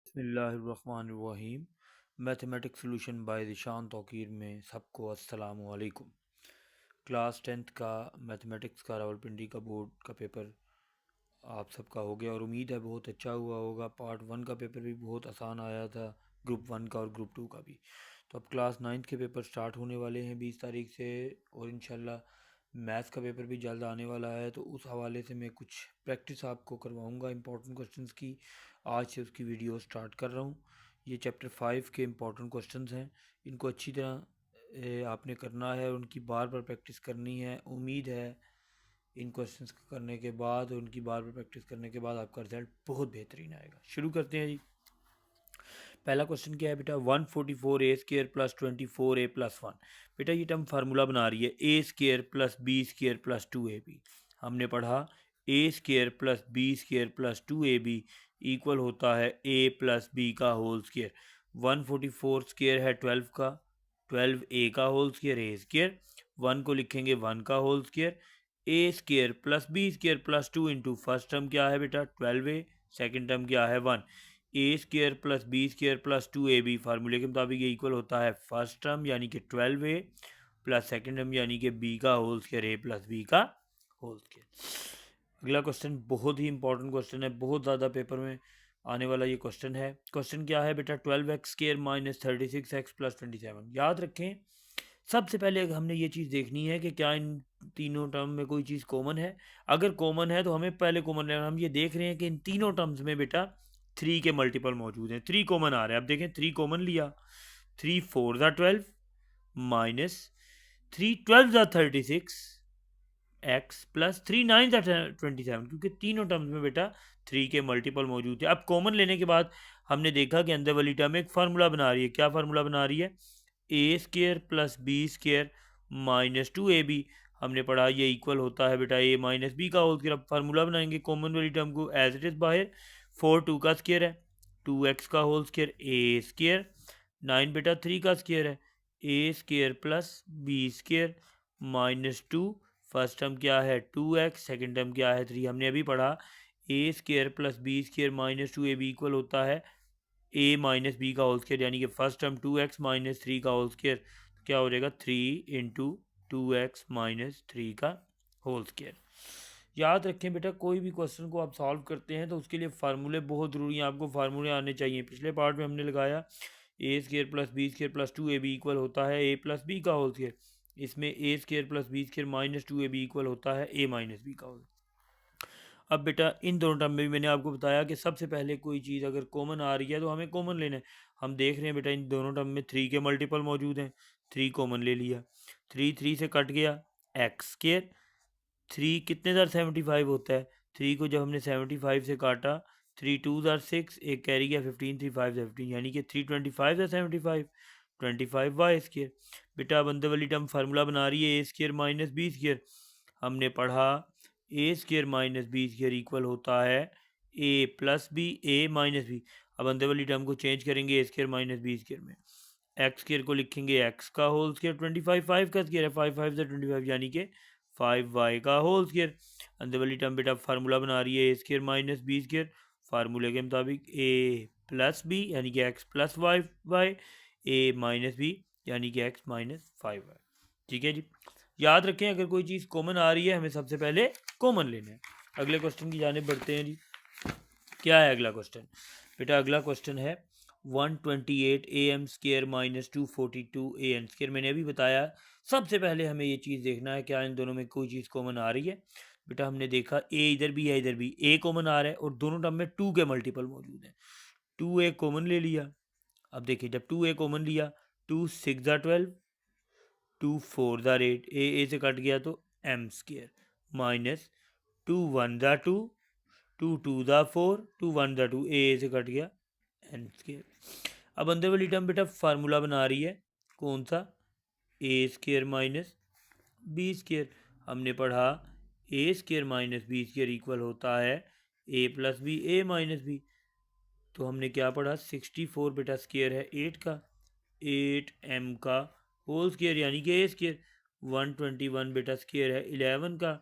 बिस्मिल्लाहिर्रहमानिर्रहीम। Mathematics solution bye Zeeshan Tauqeer में सबको अस्सलामु अलैकुम। क्लास 10th का मैथमेटिक्स का रावलपिंडी का बोर्ड का पेपर आप सबका हो गया और उम्मीद है बहुत अच्छा हुआ होगा। पार्ट 1 का पेपर भी बहुत आसान आया था, ग्रुप 1 का और ग्रुप 2 का भी। तो अब क्लास 9th के पेपर स्टार्ट होने वाले हैं 20 तारीख से, और इंशाल्लाह मैथ्स का पेपर भी जल्द आने वाला है। तो उस हवाले से मैं कुछ प्रैक्टिस आपको करवाऊंगा इंपॉर्टेंट क्वेश्चंस की। आज से उसकी वीडियो स्टार्ट कर रहा हूँ। ये चैप्टर 5 के इंपॉर्टेंट क्वेश्चंस हैं, इनको अच्छी तरह आपने करना है, उनकी बार बार प्रैक्टिस करनी है। उम्मीद है इन क्वेश्चंस को करने के बाद और उनकी बार बार प्रैक्टिस करने के बाद आपका रिजल्ट बहुत बेहतरीन आएगा। शुरू करते हैं जी। पहला क्वेश्चन क्या है बेटा, 144a² प्लस 24a+1। बेटा ये टर्म फार्मूला बना रही है a² plus b² plus 2ab। हमने पढ़ा a² plus b² plus 2ab equal होता है a प्लस b का होल स्क्वायर। 144 है 12 का, 12a का होल स्क्वायर a²। 1 को लिखेंगे 1 का whole square. a² plus b² plus 2 into first term क्या है बेटा 12a, सेकेंड टर्म क्या है 1। a² plus b² plus 2ab फार्मूले के मुताबिक ये इक्वल होता है फर्स्ट टर्म यानी कि 12a प्लस सेकेंड टर्म यानी कि b का whole square a plus b का होल स्क्वायर। अगला क्वेश्चन बहुत ही इंपॉर्टेंट क्वेश्चन है, बहुत ज़्यादा पेपर में आने वाला ये क्वेश्चन है। क्वेश्चन क्या है बेटा, 12x² माइनस 36x प्लस 27। याद रखें सबसे पहले हमने ये चीज़ देखनी है कि क्या इन तीनों टर्म में कोई चीज़ कॉमन है। अगर कॉमन है तो हमें पहले कॉमन लेना। हम ये देख रहे हैं कि इन तीनों टर्म्स में बेटा 3 के मल्टीपल मौजूद हैं, 3 कॉमन आ रहे हैं। अब देखें 3 कॉमन लिया, 3 4 ज़ा 12 माइनस 3 12 ज़ा 36 एक्स प्लस 3 9 ज़ा 27, क्योंकि तीनों टर्म्स में बेटा 3 के मल्टीपल मौजूद है। अब कॉमन लेने के बाद हमने देखा कि अंदर वाली टर्म एक फार्मूला बना रही है। क्या फार्मूला बना रही है, a² plus b² minus 2ab। हमने पढ़ा ये इक्वल होता है बेटा a माइनस बी का होल स्क्वायर। अब फार्मूला बनाएंगे कॉमन वाली टर्म को एज इट इज बाहर। 4 2 का स्क्वायर है, 2x का होल स्क्वायर a²। 9 बेटा 3 का स्क्वायर है, a² plus b² minus 2। First term क्या है 2x, सेकेंड टर्म क्या है 3। हमने अभी पढ़ा a² plus b² minus 2ab equal होता है a माइनस बी का होल स्क्वायर, यानी कि फर्स्ट टर्म 2x माइनस 3 का होल स्क्वायर क्या हो जाएगा 3 इंटू 2x माइनस 3 का होल स्क्वायर। याद रखें बेटा कोई भी क्वेश्चन को आप सॉल्व करते हैं तो उसके लिए फार्मूले बहुत ज़रूरी हैं, आपको फार्मूले आने चाहिए। पिछले पार्ट में हमने लगाया a² plus b² plus 2ab equal होता है a प्लस बी का होल स्क्वायर। इसमें a² plus b² minus 2ab equal होता है a माइनस बी का होल। अब बेटा इन दोनों टर्म में भी मैंने आपको बताया कि सबसे पहले कोई चीज़ अगर कॉमन आ रही है तो हमें कॉमन लेना है। हम देख रहे हैं बेटा इन दोनों टर्म में 3 के मल्टीपल मौजूद हैं, 3 कॉमन ले लिया, 3 3 से कट गया x²। 3 कितने ज़र 75 होता है, 3 को जब हमने 75 से काटा 3 2 ज़र 6, एक कैरी गया 15 3 5 15, यानी कि 3 25 ज़र 75 25y²। बेटा अब अंदर वाली टर्म फार्मूला बना रही है a² माइनस b²। हमने पढ़ा a² माइनस b² इक्वल होता है a plus B a minus B. अब अंदर वाली टर्म को चेंज करेंगे a² माइनस b² में, x² को लिखेंगे x का होल स्क्वायर, 25 5 का स्क्वायर है, 5 5 से 25 यानी कि 5y का होल स्क्वायर। अंदर वाली टर्म बेटा फार्मूला बना रही है a² माइनस b²। फार्मूले के मुताबिक a प्लस बी यानी कि x plus Y Y, a minus B यानी कि x माइनस 5y। ठीक है जी। याद रखें अगर कोई चीज़ कॉमन आ रही है हमें सबसे पहले कॉमन लेना है। अगले क्वेश्चन की जाने बढ़ते हैं जी। क्या है अगला क्वेश्चन बेटा, अगला क्वेश्चन है 128am² माइनस 242an²। मैंने अभी बताया सबसे पहले हमें ये चीज़ देखना है क्या इन दोनों में कोई चीज़ कॉमन आ रही है। बेटा हमने देखा a इधर भी है इधर भी, a कॉमन आ रहा है और दोनों टर्म में 2 के मल्टीपल मौजूद हैं। 2a कॉमन ले लिया। अब देखिए जब 2a कॉमन लिया, 2 6 ज़ा 12, 2 4 ज़ा 8, ए से कट गया तो m² माइनस 2 1 ज़ा 2, 2 2 ज़ा 4, 2 1 ज़ा 2, ए से कट गया n²। अब अंदर वाली टर्म बेटा फार्मूला बना रही है कौन सा, a² माइनस b²। हमने पढ़ा a² माइनस b² इक्वल होता है a plus B a minus B. तो हमने क्या पढ़ा 64 बेटा स्क्वायर है 8 का, 8m का होल स्क्वायर यानी कि a²। 121 बेटा स्क्वायर है 11 का,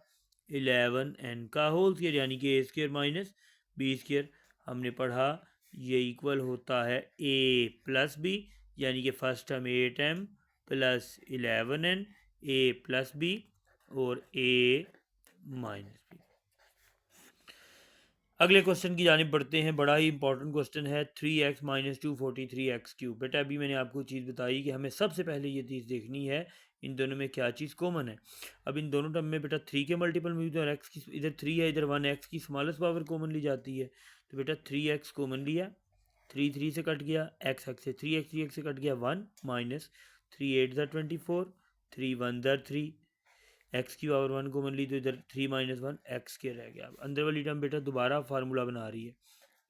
11n का होल स्क्वायर यानी कि a² माइनस b²। हमने पढ़ा ये इक्वल होता है ए प्लस बी, यानी कि first term 8m plus 11n ए प्लस बी और ए माइनस बी। अगले क्वेश्चन की जानिब बढ़ते हैं। बड़ा ही इंपॉर्टेंट क्वेश्चन है 3x माइनस 243x³ बेटा अभी मैंने आपको चीज़ बताई कि हमें सबसे पहले ये चीज़ देखनी है इन दोनों में क्या चीज़ कॉमन है। अब इन दोनों टर्म में बेटा 3 के मल्टीपल मौजूद है और x की इधर 3 है, इधर 1 x की स्मॉलेस्ट पावर कॉमन ली जाती है। तो बेटा 3x कॉमन लिया, 3 3 से कट गया, x x से 3x से कट गया 1 माइनस 3 8 ज़ा 24, 3 1 ज़ा 3, एक्स की पावर 1 कॉमन ली तो इधर 3 माइनस 1 एक्स स्केयर रह गया। अब अंदर वाली टर्म बेटा दोबारा फार्मूला बना रही है,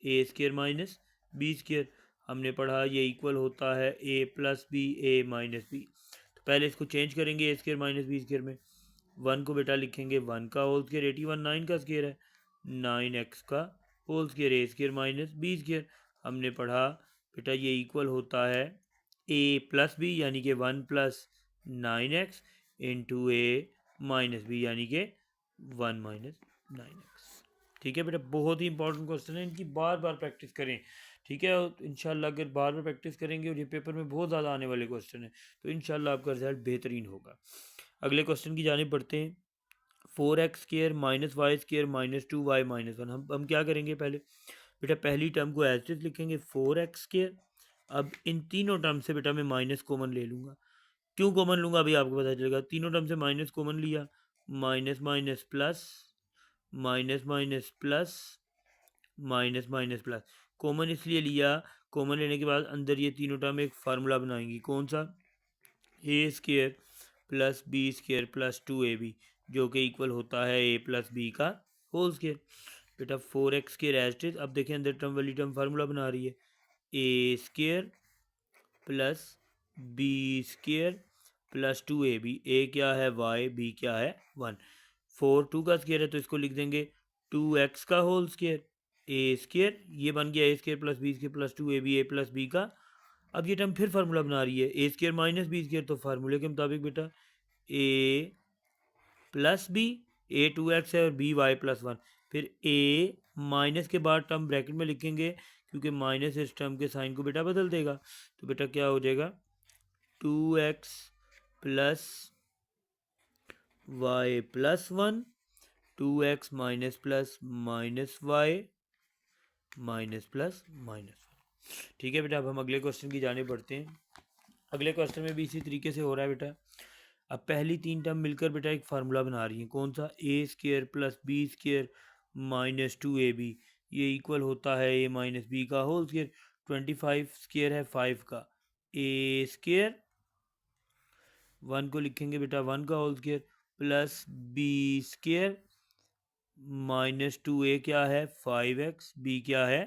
A square minus B square. हमने पढ़ा ये इक्वल होता है ए प्लस बी ए माइनस बी। तो पहले इसको चेंज करेंगे ए स्केयर माइनस बी स्केयर में। 1 को बेटा लिखेंगे 1 का होल स्केयर, 81 9 का स्केयर है, 9x का होल स्केयर ए स्केयर माइनस बी स्केयर। हमने पढ़ा बेटा ये इक्वल होता है ए प्लस बी यानी कि 1 plus 9x into a minus B यानी कि 1 माइनस 9x। ठीक है बेटा, बहुत ही इंपॉर्टेंट क्वेश्चन है, इनकी बार बार प्रैक्टिस करें। ठीक है, और इंशाल्लाह अगर बार बार प्रैक्टिस करेंगे और ये पेपर में बहुत ज़्यादा आने वाले क्वेश्चन है तो इंशाल्लाह आपका रिजल्ट बेहतरीन होगा। अगले क्वेश्चन की जानिब बढ़ते हैं। 4x square minus Y square minus 2y minus 1। हम क्या करेंगे, पहले बेटा पहली टर्म को एज इट लिखेंगे 4x स्केयर। अब इन तीनों टर्म से बेटा मैं माइनस कॉमन ले लूँगा। क्यों कॉमन लूँगा अभी आपको पता चलेगा। तीनों टर्म से माइनस कॉमन लिया, minus minus plus, minus minus plus, minus minus plus. Common इसलिए लिया, कॉमन लेने के बाद अंदर ये तीनों टर्म एक फार्मूला बनाएंगी। कौन सा, A square plus B square plus 2ab, जो कि इक्वल होता है ए प्लस बी का होल स्केयर। बेटा 4x square as it is. अब देखें अंदर टर्म वाली टर्म फार्मूला बना रही है, A square plus B square plus 2ab। A क्या है वाई, बी क्या है 1। 4 2 का स्केयर है तो इसको लिख देंगे 2x का होल स्केयर, ए स्केयर ये बन गया A square plus B square plus 2ab A plus B का। अब ये टर्म फिर फार्मूला बना रही है, A square minus B square. तो फार्मूले के मुताबिक बेटा ए प्लस बी, ए 2x है और बी वाई प्लस 1। फिर ए माइनस के बाद टर्म ब्रैकेट में लिखेंगे क्योंकि माइनस इस टर्म के साइन को बेटा बदल देगा। तो बेटा क्या हो जाएगा 2x plus Y plus 1, 2x minus plus minus Y minus plus minus 1। ठीक है बेटा, अब हम अगले क्वेश्चन की जाने बढ़ते हैं। अगले क्वेश्चन में भी इसी तरीके से हो रहा है बेटा। अब पहली तीन टर्म मिलकर बेटा एक फार्मूला बना रही है। कौन सा, A square plus B square minus 2ab। ये इक्वल होता है ए माइनस बी का होल स्केयर। 25 स्केयर है 5 का, ए स्केयर 1 को लिखेंगे बेटा 1 का whole square plus B square minus 2a क्या है 5x, बी क्या है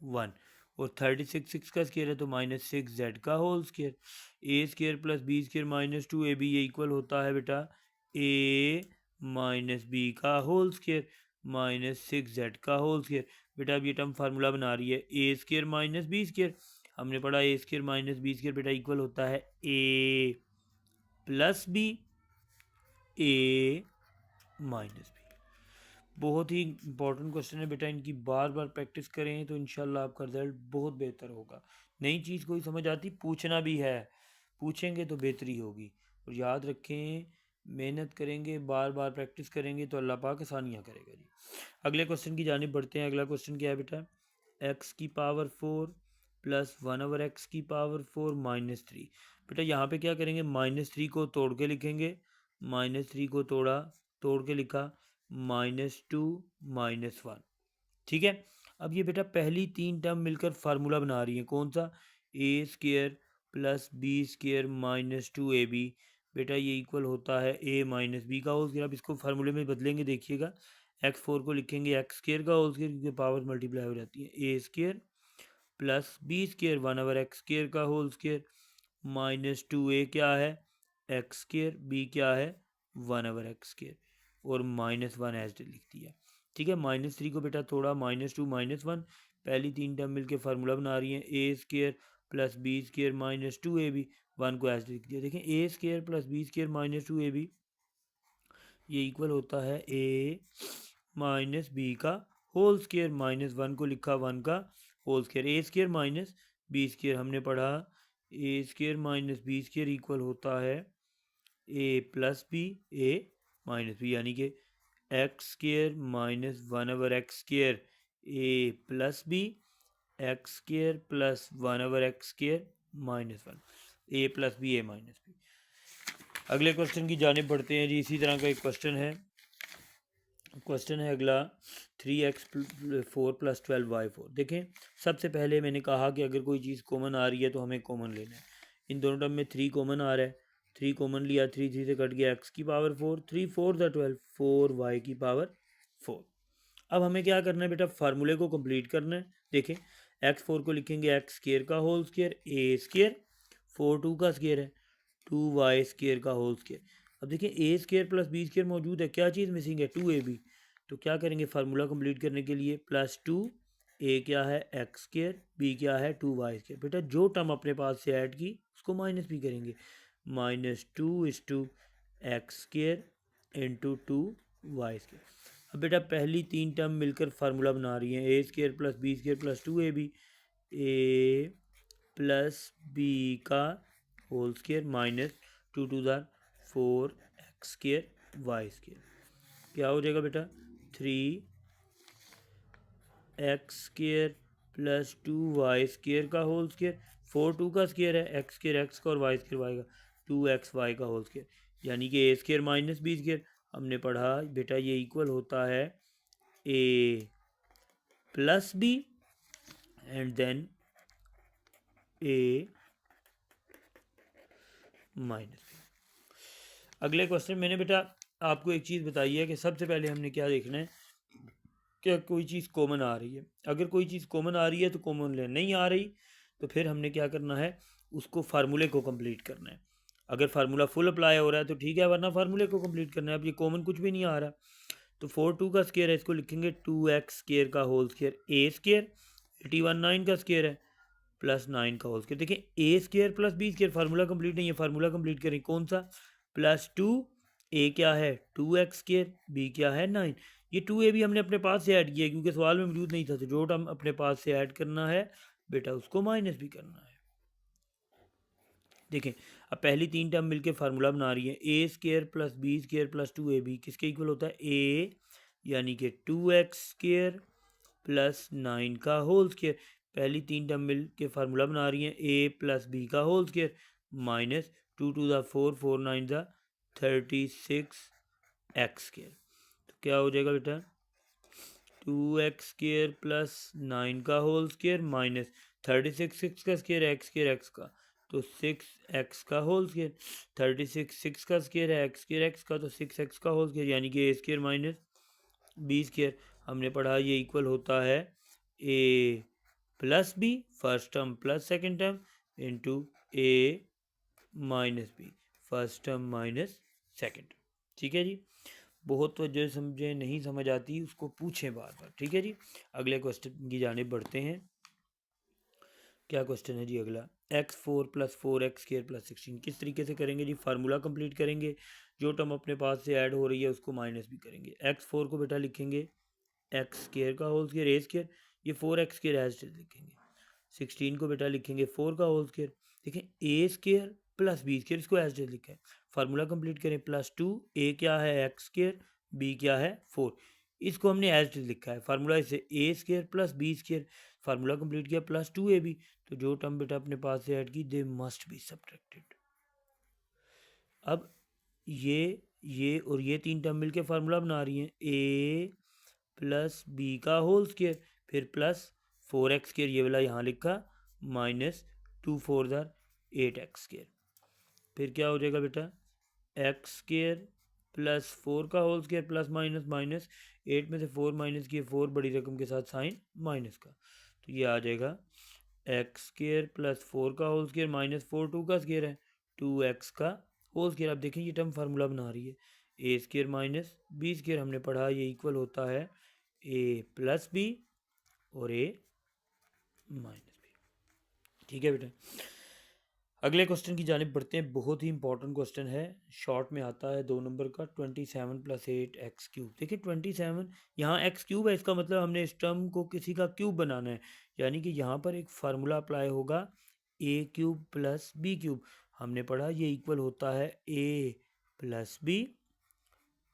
1। और 36 6 का स्केयर है तो माइनस 6z का होल स्केयर। ए square plus B square minus 2ab ये इक्वल होता है बेटा ए माइनस बी का होल स्केयर माइनस 6z का होल स्केयर। बेटा अब ये टर्म फार्मूला बना रही है A square minus B square. हमने पढ़ा ए स्केयर माइनस बी स्केयर बेटा इक्वल होता है ए प्लस बी ए माइनस बी। बहुत ही इंपॉर्टेंट क्वेश्चन है बेटा, इनकी बार बार प्रैक्टिस करें तो इंशाल्लाह आपका रिजल्ट बहुत बेहतर होगा। नई चीज़ कोई समझ आती पूछना भी है, पूछेंगे तो बेहतरी होगी। और याद रखें मेहनत करेंगे, बार बार प्रैक्टिस करेंगे तो अल्लाह पाक आसानियाँ करेगा जी। अगले क्वेश्चन की जानिब बढ़ते हैं। अगला क्वेश्चन क्या है बेटा, एक्स की पावर 4 प्लस 1/x की पावर 4 माइनस 3। बेटा यहाँ पे क्या करेंगे, -3 को तोड़ के लिखेंगे, -3 को तोड़ के लिखा -2 -1। ठीक है, अब ये बेटा पहली तीन टर्म मिलकर फार्मूला बना रही है। कौन सा, A square plus B square minus 2ab। बेटा ये इक्वल होता है ए माइनस बी का होल स्केयर। अब इसको फार्मूले में बदलेंगे, देखिएगा x4 को लिखेंगे एक्स स्केयर का होल स्केयर क्योंकि पावर मल्टीप्लाई हो जाती है, A square plus B square 1/x square का होल स्केयर माइनस 2a क्या है एक्स स्केयर, बी क्या है 1/x स्केयर और -1 एज लिख दिया। ठीक है, -3 को बेटा तोड़ा, -2 -1। पहली तीन टर्म मिलके फार्मूला बना रही है A square plus B square minus 2ab। 1 को एज लिख दिया। देखें A square plus B square minus 2ab ये इक्वल होता है ए माइनस बी का होल स्केयर। -1 को लिखा 1 का whole square, A square minus B square हमने पढ़ा A square minus B square equal होता है ए प्लस बी ए माइनस बी, यानी कि X square minus 1/x² A plus B, X square plus 1/x² -1, A plus B A minus B. अगले question की जानिब बढ़ते हैं जी। इसी तरह का एक क्वेश्चन है अगला 3x4 + 12y4। देखें, सबसे पहले मैंने कहा कि अगर कोई चीज़ कॉमन आ रही है तो हमें कॉमन लेना है। इन दोनों टर्म में 3 कॉमन आ रहा है, 3 कॉमन लिया, 3 3 से कट गया, x की पावर 4, 3 4 12, 4y की पावर 4। अब हमें क्या करना है बेटा, फार्मूले को कंप्लीट करना है। देखें, x4 को लिखेंगे एक्स स्क्वायर का होल स्क्वायर, ए स्क्वायर, 4 2 का स्क्वायर है, 2y स्क्वायर का होल स्क्वायर। अब देखें, A square plus B square मौजूद है, क्या चीज़ मिसिंग है, 2ab। तो क्या करेंगे फार्मूला कंप्लीट करने के लिए, +2, ए क्या है एक्स स्क्वायर, बी क्या है 2y स्क्वायर। बेटा जो टर्म अपने पास से ऐड की उसको माइनस भी करेंगे, -2 x square into 2y square. अब बेटा पहली 3 टर्म मिलकर फार्मूला बना रही हैं, a square plus B square plus 2ab, A plus B का whole square minus 2 2 4 x square y square. क्या हो जाएगा बेटा, 3 x square plus 2y square का होल स्क्वायर, 4 2 का स्क्वायर है, एक्स स्क्वायर एक्स का और वाई स्क्वायर वाई का, 2xy का होल स्क्वायर, यानी कि a square minus B square. हमने पढ़ा बेटा ये इक्वल होता है ए plus b and then a minus B. अगले क्वेश्चन मैंने बेटा आपको एक चीज़ बताई है कि सबसे पहले हमने क्या देखना है कि कोई चीज़ कॉमन आ रही है। अगर कोई चीज़ कॉमन आ रही है तो कॉमन ले, नहीं आ रही तो फिर हमने क्या करना है, उसको फार्मूले को कंप्लीट करना है। अगर फार्मूला फुल अप्लाई हो रहा है तो ठीक है, वरना फार्मूले को कंप्लीट करना है। अब ये कॉमन कुछ भी नहीं आ रहा, तो 4 2 का स्क्वायर है, इसको लिखेंगे 2x स्क्वायर का होल स्क्वायर, ए स्क्वायर 81 9 का स्क्वायर है प्लस 9 का होल स्क्वायर। देखिए a square plus B square formula complete नहीं है, फार्मूला कंप्लीट करें कौन सा, +2, ए क्या है 2x स्क्वायर, बी क्या है 9। ये 2a भी हमने अपने पास से ऐड किया क्योंकि सवाल में मौजूद नहीं था, तो जो टर्म अपने पास से ऐड करना है बेटा उसको माइनस भी करना है। देखें, अब पहली 3 टर्म मिलके फार्मूला बना रही है, a square plus B square plus 2ab किसके इक्वल होता है, ए यानी कि 2x स्क्वायर प्लस 9 का होल स्क्वायर। पहली 3 टर्म मिल के फार्मूला बना रही हैं, ए प्लस बी का whole square minus 2 2 4 4 9 36 X square. तो क्या हो जाएगा बेटा, 2x स्क्वायर प्लस 9 का होल स्क्वायर माइनस 36 6 का स्क्वायर है, एक्स स्क्वायर एक्स का, तो 6x का होल स्क्वायर, 36 6 का स्क्वायर है, एक्स स्क्वायर एक्स का, तो 6x का होल स्क्वायर, यानी कि a square minus B square. हमने पढ़ा ये इक्वल होता है ए plus b first term plus second term into a minus b first term minus second. ठीक है जी, बहुत तो जो समझे नहीं समझ आती उसको पूछें बार बार। ठीक है जी, अगले क्वेश्चन की जानिब बढ़ते हैं। क्या क्वेश्चन है जी अगला, x4 + 4x² + 16 किस तरीके से करेंगे जी, फार्मूला कंप्लीट करेंगे, जो टर्म अपने पास से ऐड हो रही है उसको माइनस भी करेंगे। x4 को बेटा लिखेंगे एक्स स्क्वायर का होल स्क्वायर, ए स्क्वायर, ये 4x स्क्वायर एज लिखेंगे। 16 को बेटा लिखेंगे 4 का होल स्क्वायर। देखें A square plus B square, इसको एज लिखा है, फार्मूला कंप्लीट करें, +2, ए क्या है एक्स स्क्वायर, बी क्या है 4, इसको हमने एज लिखा है, फार्मूला इसे a square plus B square, formula complete किया +2ab। तो जो टर्म बेटा अपने पास से ऐड की दे मस्ट बी सब्ट्रैक्टेड। अब ये और ये 3 टर्म मिलके फार्मूला बना रही हैं, ए प्लस बी का होल स्क्वायर फिर प्लस 4x स्क्वायर, ये वाला यहाँ लिखा, माइनस 2 4 8x स्क्वायर। फिर क्या हो जाएगा बेटा, एक्स स्क्वायर प्लस 4 का whole square plus minus minus 8 में से 4 माइनस किए, 4 बड़ी रकम के साथ साइन माइनस का, तो ये आ जाएगा एक्स स्क्वायर प्लस 4 का होल स्क्वायर माइनस 4 2 का स्क्वायर है 2x का होल स्क्वायर। अब देखें ये टर्म फार्मूला बना रही है, a square minus B square, हमने पढ़ा ये इक्वल होता है ए प्लस बी और ए माइनस बी। ठीक है बेटा, अगले क्वेश्चन की जानिब बढ़ते हैं। बहुत ही इंपॉर्टेंट क्वेश्चन है, शॉर्ट में आता है 2 नंबर का। 27 + 8 एक्स क्यूब। देखिए 27 यहाँ एक्स क्यूब है, इसका मतलब हमने इस टर्म को किसी का क्यूब बनाना है, यानी कि यहाँ पर एक फार्मूला अप्लाई होगा a cube plus b cube. हमने पढ़ा ये इक्वल होता है ए प्लस बी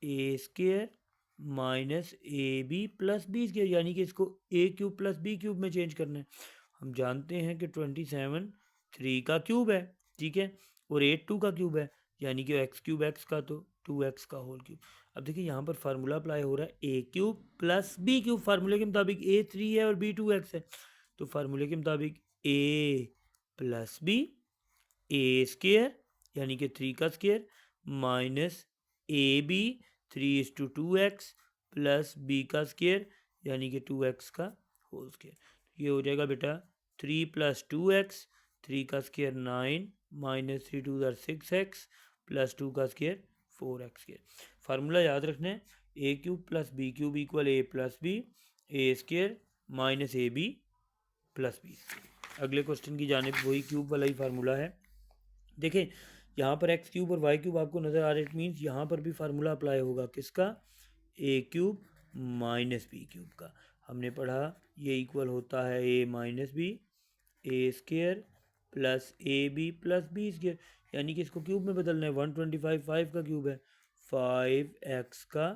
ए स्केयर माइनस ए बी प्लस बी स्केयर, यानी कि इसको a cube plus b cube में चेंज करना है। हम जानते हैं कि 27 3 का क्यूब है, ठीक है, और 8 2 का क्यूब है, यानी कि एक्स क्यूब एक्स का तो 2x का होल क्यूब। अब देखिए यहाँ पर फार्मूला अप्लाई हो रहा है a cube plus b cube. फार्मूले के मुताबिक ए 3 है और बी 2x है, तो फार्मूले के मुताबिक A plus B A square यानी कि 3 का स्केयर माइनस ए बी 3:2x प्लस बी का स्केयर यानी कि 2x का होल स्केयर। ये हो जाएगा बेटा 3 + 2x, 3 का स्केयर 9 माइनस 3 2 6x प्लस 2 का स्केयर 4x स्केयर। फार्मूला याद रखना है, a cube plus b cube equal a plus B A square minus A b plus b. अगले क्वेश्चन की जानिब वही क्यूब वाला ही फार्मूला है। देखें यहाँ पर एक्स क्यूब और वाई क्यूब आपको नज़र आ रहा है, इट मीन्स यहाँ पर भी फार्मूला अप्लाई होगा किसका, a cube minus b cube का। हमने पढ़ा ये इक्वल होता है ए minus b A square plus a b plus B square, यानी कि इसको क्यूब में बदलना है। 125 5 का क्यूब है, 5x का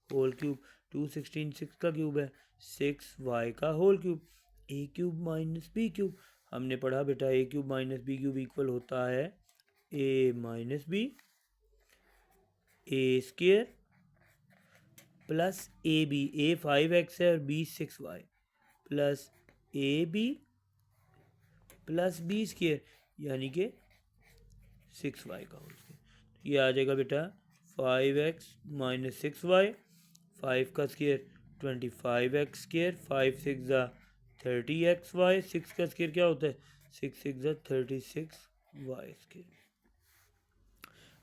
होल क्यूब, 216 6 का क्यूब है, 6y का whole cube, a cube minus b cube. हमने पढ़ा बेटा a cube minus b cube equal होता है ए minus b A square plus a B, a 5x है और b 6y plus a b plus B square यानी कि 6y का होल स्केयर। ये आ जाएगा बेटा 5x माइनस 6y, 5 का स्केयर 25x स्केयर, 5 6 30xy, 6 का स्केयर क्या होता है 6 6 36y स्केयर।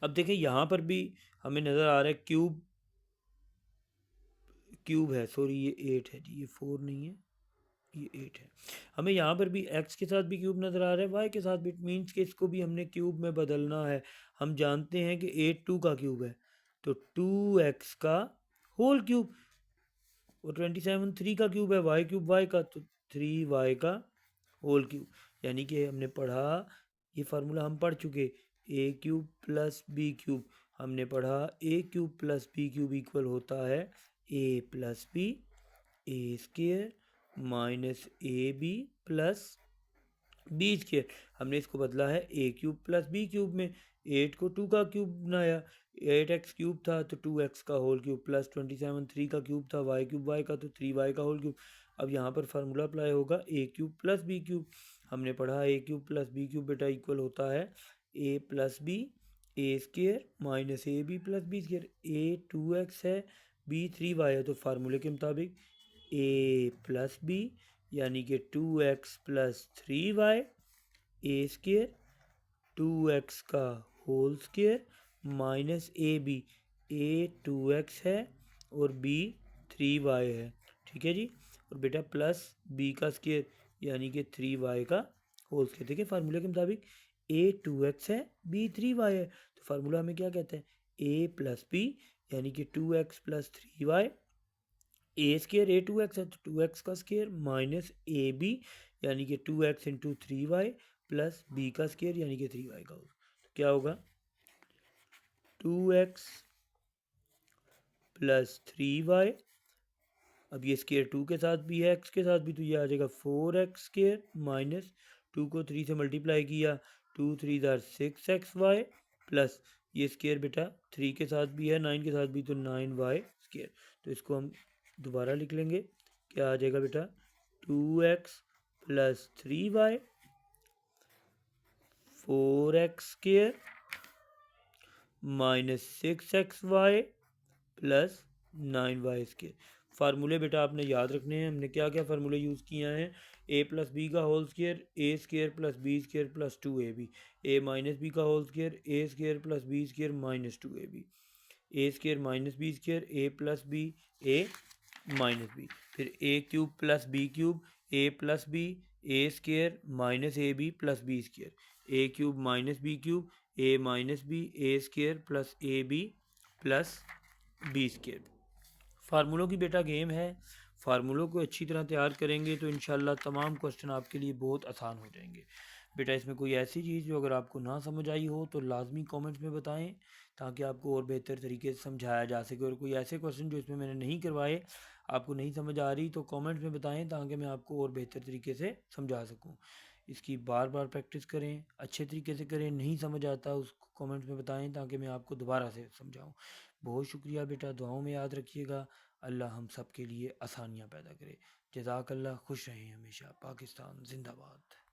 अब देखिए यहाँ पर भी हमें नज़र आ रहा है क्यूब क्यूब है, सॉरी ये 8 है जी, ये 4 नहीं है, ये 8 है। हमें यहाँ पर भी x के साथ भी क्यूब नज़र आ रहा है, y के साथ भी, इट मीन्स कि इसको भी हमने क्यूब में बदलना है। हम जानते हैं कि 8 2 का क्यूब है, तो 2x का होल क्यूब, और 27 3 का क्यूब है, y क्यूब y का, तो 3y का होल क्यूब। यानी कि हमने पढ़ा ये फार्मूला हम पढ़ चुके, a cube plus b cube. हमने पढ़ा a cube plus b cube equal होता है ए प्लस बी ए स्केयर माइनस ए बी प्लस बी स्केयर। हमने इसको बदला है a cube plus b cube में, 8 को 2 का क्यूब बनाया, 8x क्यूब था तो 2x का होल क्यूब, प्लस 27 3 का क्यूब था, y क्यूब y का तो 3y का होल क्यूब। अब यहाँ पर फार्मूला अप्लाई होगा a cube plus b cube. हमने पढ़ा a cube plus b cube बेटा इक्वल होता है ए plus B A square minus A b plus B square. A 2x है, बी 3y है, तो फार्मूले के मुताबिक ए प्लस बी यानी कि 2x प्लस 3y ए स्केयर 2x का whole square minus A B, A 2x है और बी 3y है, ठीक है जी, और बेटा प्लस बी का स्केयर यानी कि 3y का होल स्केयर। देखिए फार्मूले के मुताबिक ए 2x है बी 3y है, तो फार्मूला हमें क्या कहता है ए प्लस बी यानी कि 2x plus 3y, A square a 2x है तो 2x का स्केयर माइनस ए बी यानी कि 2x into 3y plus B का स्केयर यानी कि 3y का होगा, तो क्या होगा 2x प्लस 3y। अब ये स्केयर 2 के साथ भी है, x के साथ भी, तो ये आ जाएगा 4x स्केयर माइनस 2 को 3 से मल्टीप्लाई किया, 2 3 6xy प्लस ये स्केयर बेटा 3 के साथ भी है 9 के साथ भी, तो 9y स्केयर। तो इसको हम दोबारा लिख लेंगे, क्या आ जाएगा बेटा 2x plus 3y 4x square minus 6xy plus 9y square. फार्मूले बेटा आपने याद रखने हैं, हमने क्या क्या फार्मूले यूज़ किया हैं, ए प्लस बी का whole square A square plus B square plus 2ab, a minus B का whole square A square plus B square minus 2ab, a square minus B square a plus B A minus b, फिर a cube plus b cube a plus B A square minus A b plus B square, a cube minus b cube, a minus b, A square plus a b plus B square. फार्मूलों की बेटा game है, फार्मूलों को अच्छी तरह तैयार करेंगे तो इंशाल्लाह तमाम क्वेश्चन आपके लिए बहुत आसान हो जाएंगे। बेटा इसमें कोई ऐसी चीज़ जो अगर आपको ना समझ आई हो तो लाजमी कमेंट्स में बताएं, ताकि आपको और बेहतर तरीके से समझाया जा सके। और कोई ऐसे क्वेश्चन जो इसमें मैंने नहीं करवाए, आपको नहीं समझ आ रही, तो कमेंट्स में बताएं ताकि मैं आपको और बेहतर तरीके से समझा सकूं। इसकी बार बार प्रैक्टिस करें, अच्छे तरीके से करें। नहीं समझ आता उसको कमेंट्स में बताएं ताकि मैं आपको दोबारा से समझाऊं। बहुत शुक्रिया बेटा, दुआओं में याद रखिएगा। अल्लाह हम सब के लिए आसानियाँ पैदा करे। जज़ाकल्लाह, खुश रहें हमेशा। पाकिस्तान जिंदाबाद।